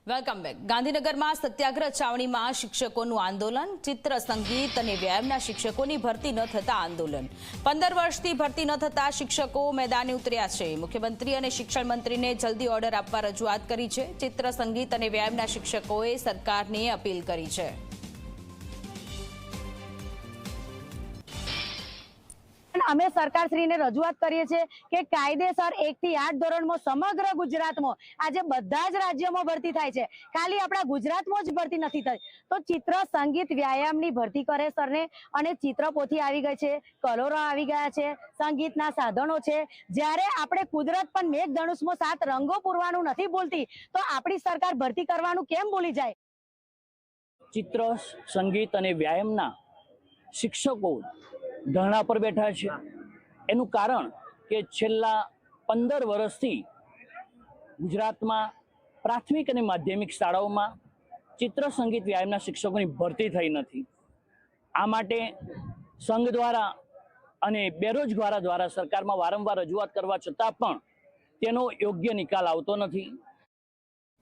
Welcome back. ગાંધીનગરમાં સત્યાગ્રહ છાવણીમાં શિક્ષકોનું આંદોલન, ચિત્ર સંગીત અને વ્યાયામના શિક્ષકોની ભરતી ન થતા આંદોલન। 15 વર્ષથી ભરતી ન થતા શિક્ષકો મેદાને ઉતર્યા છે। મુખ્યમંત્રી અને શિક્ષણ મંત્રીને જલ્દી ઓર્ડર આપવા રજૂઆત કરી છે। ચિત્ર સંગીત અને વ્યાયામના શિક્ષકોએ સરકારને અપીલ કરી છે। અમે સરકારશ્રીને રજૂઆત કરીએ છીએ કે કાયદેસર 1 થી 8 ધોરણમાં સમગ્ર ગુજરાતમાં આજે બધા જ રાજ્યોમાં ભરતી થાય છે, ખાલી આપણા ગુજરાતમાં જ ભરતી નથી થઈ। તો ચિત્ર સંગીત વ્યાયામની ભરતી કરે સરને। અને ચિત્રપોથી આવી ગઈ છે, કલરો આવી ગયા છે, સંગીતના સાધનો છે। જ્યારે આપણે કુદરત પણ મેઘધનુષમાં 7 રંગો પૂરવાનું નથી ભૂલતી, તો આપણી સરકાર ભરતી કરવાનું કેમ ભૂલી જાય? ચિત્ર સંગીત અને વ્યાયામના શિક્ષકો ધરણા પર બેઠા છે। એનું કારણ કે છેલ્લા 15 વર્ષથી ગુજરાતમાં પ્રાથમિક અને માધ્યમિક શાળાઓમાં ચિત્ર સંગીત વ્યાયામના શિક્ષકોની ભરતી થઈ નથી। આ માટે સંઘ દ્વારા અને બેરોજગારો દ્વારા સરકારમાં વારંવાર રજૂઆત કરવા છતાં પણ તેનો યોગ્ય નિકાલ આવતો નથી।